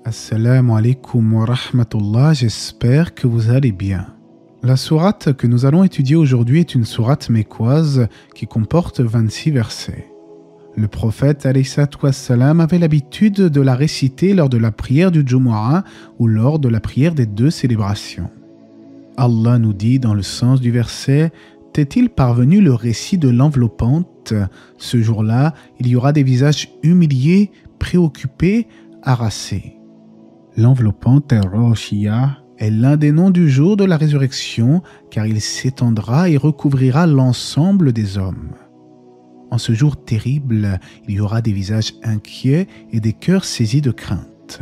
Assalamu alaikum wa rahmatullah, j'espère que vous allez bien. La sourate que nous allons étudier aujourd'hui est une sourate mécoise qui comporte 26 versets. Le prophète alayhi wassalam avait l'habitude de la réciter lors de la prière du Jumu'ah ou lors de la prière des deux célébrations. Allah nous dit dans le sens du verset « T'est-il parvenu le récit de l'enveloppante ? Ce jour-là, il y aura des visages humiliés, préoccupés, harassés. » L'enveloppante Roshia est l'un des noms du jour de la résurrection, car il s'étendra et recouvrira l'ensemble des hommes. En ce jour terrible, il y aura des visages inquiets et des cœurs saisis de crainte.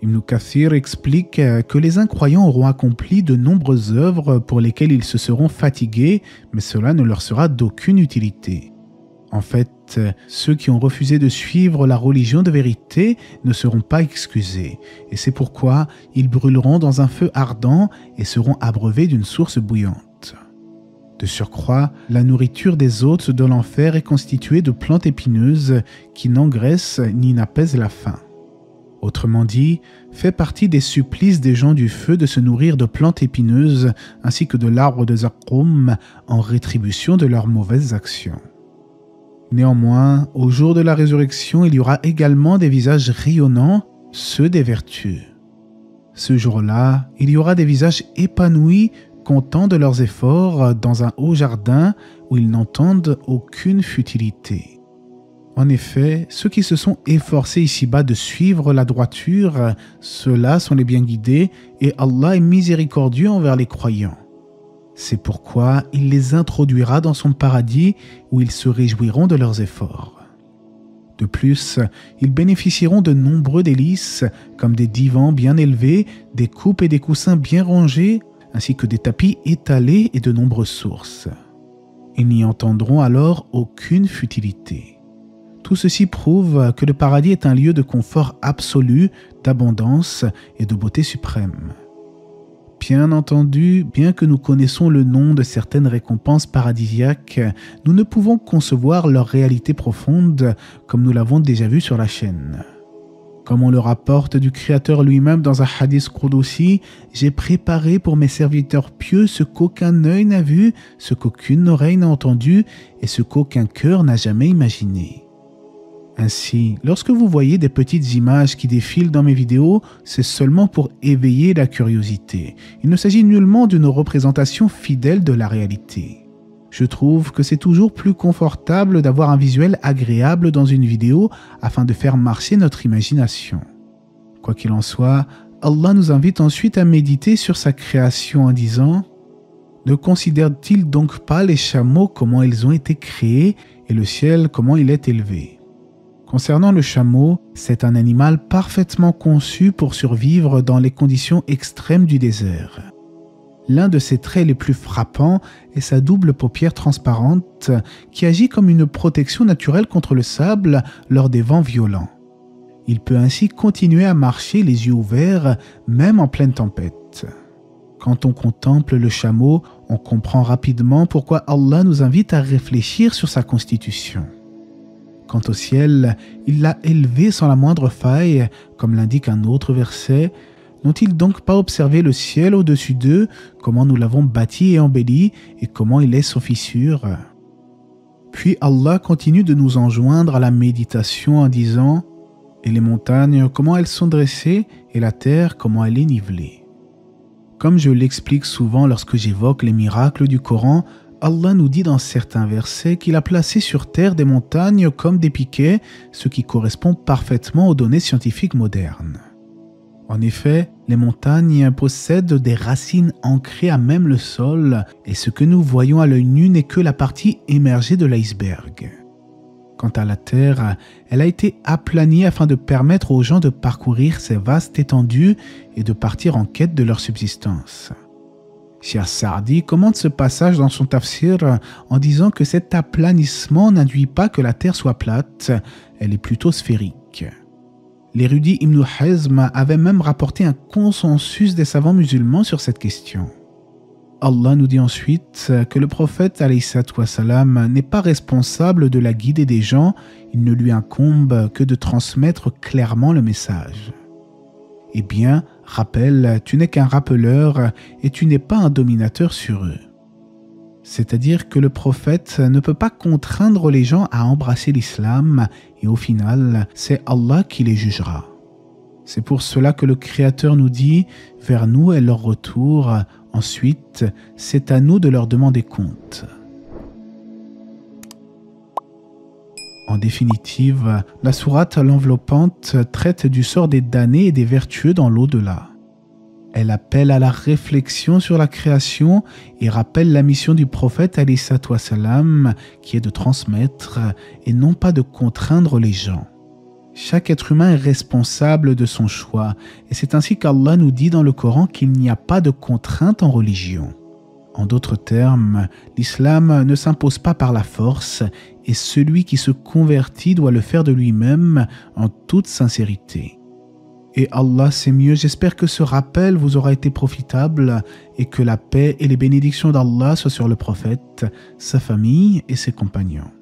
Ibn Kathir explique que les incroyants auront accompli de nombreuses œuvres pour lesquelles ils se seront fatigués, mais cela ne leur sera d'aucune utilité. En fait, ceux qui ont refusé de suivre la religion de vérité ne seront pas excusés, et c'est pourquoi ils brûleront dans un feu ardent et seront abreuvés d'une source bouillante. De surcroît, la nourriture des hôtes de l'enfer est constituée de plantes épineuses qui n'engraissent ni n'apaisent la faim. Autrement dit, fait partie des supplices des gens du feu de se nourrir de plantes épineuses ainsi que de l'arbre de Zaqqum en rétribution de leurs mauvaises actions. Néanmoins, au jour de la résurrection, il y aura également des visages rayonnants, ceux des vertus. Ce jour-là, il y aura des visages épanouis, contents de leurs efforts, dans un haut jardin où ils n'entendent aucune futilité. En effet, ceux qui se sont efforcés ici-bas de suivre la droiture, ceux-là sont les bien guidés et Allah est miséricordieux envers les croyants. C'est pourquoi il les introduira dans son paradis où ils se réjouiront de leurs efforts. De plus, ils bénéficieront de nombreux délices comme des divans bien élevés, des coupes et des coussins bien rangés, ainsi que des tapis étalés et de nombreuses sources. Ils n'y entendront alors aucune futilité. Tout ceci prouve que le paradis est un lieu de confort absolu, d'abondance et de beauté suprême. Bien entendu, bien que nous connaissons le nom de certaines récompenses paradisiaques, nous ne pouvons concevoir leur réalité profonde comme nous l'avons déjà vu sur la chaîne. Comme on le rapporte du Créateur lui-même dans un hadith qudsi, « J'ai préparé pour mes serviteurs pieux ce qu'aucun œil n'a vu, ce qu'aucune oreille n'a entendu et ce qu'aucun cœur n'a jamais imaginé. » Ainsi, lorsque vous voyez des petites images qui défilent dans mes vidéos, c'est seulement pour éveiller la curiosité. Il ne s'agit nullement d'une représentation fidèle de la réalité. Je trouve que c'est toujours plus confortable d'avoir un visuel agréable dans une vidéo afin de faire marcher notre imagination. Quoi qu'il en soit, Allah nous invite ensuite à méditer sur sa création en disant « Ne considère-t-il donc pas les chameaux comment ils ont été créés et le ciel comment il est élevé ?» Concernant le chameau, c'est un animal parfaitement conçu pour survivre dans les conditions extrêmes du désert. L'un de ses traits les plus frappants est sa double paupière transparente qui agit comme une protection naturelle contre le sable lors des vents violents. Il peut ainsi continuer à marcher les yeux ouverts, même en pleine tempête. Quand on contemple le chameau, on comprend rapidement pourquoi Allah nous invite à réfléchir sur sa constitution. Quant au ciel, il l'a élevé sans la moindre faille, comme l'indique un autre verset. N'ont-ils donc pas observé le ciel au-dessus d'eux, comment nous l'avons bâti et embelli, et comment il est sans fissure ? Puis Allah continue de nous enjoindre à la méditation en disant « Et les montagnes, comment elles sont dressées, et la terre, comment elle est nivelée ?» Comme je l'explique souvent lorsque j'évoque les miracles du Coran, Allah nous dit dans certains versets qu'il a placé sur terre des montagnes comme des piquets, ce qui correspond parfaitement aux données scientifiques modernes. En effet, les montagnes possèdent des racines ancrées à même le sol et ce que nous voyons à l'œil nu n'est que la partie émergée de l'iceberg. Quant à la terre, elle a été aplanie afin de permettre aux gens de parcourir ces vastes étendues et de partir en quête de leur subsistance. Cheikh Saadi commente ce passage dans son tafsir en disant que cet aplanissement n'induit pas que la terre soit plate, elle est plutôt sphérique. L'érudit Ibn Hazm avait même rapporté un consensus des savants musulmans sur cette question. Allah nous dit ensuite que le prophète alayhi wassalam n'est pas responsable de la guidée des gens, il ne lui incombe que de transmettre clairement le message. Eh bien, rappelle, tu n'es qu'un rappeleur et tu n'es pas un dominateur sur eux. C'est-à-dire que le prophète ne peut pas contraindre les gens à embrasser l'islam et au final, c'est Allah qui les jugera. C'est pour cela que le Créateur nous dit « Vers nous est leur retour, ensuite, c'est à nous de leur demander compte. » En définitive, la sourate l'enveloppante traite du sort des damnés et des vertueux dans l'au-delà. Elle appelle à la réflexion sur la création et rappelle la mission du prophète alayhi salam, qui est de transmettre et non pas de contraindre les gens. Chaque être humain est responsable de son choix et c'est ainsi qu'Allah nous dit dans le Coran qu'il n'y a pas de contrainte en religion. En d'autres termes, l'islam ne s'impose pas par la force et celui qui se convertit doit le faire de lui-même en toute sincérité. Et Allah sait mieux, j'espère que ce rappel vous aura été profitable et que la paix et les bénédictions d'Allah soient sur le prophète, sa famille et ses compagnons.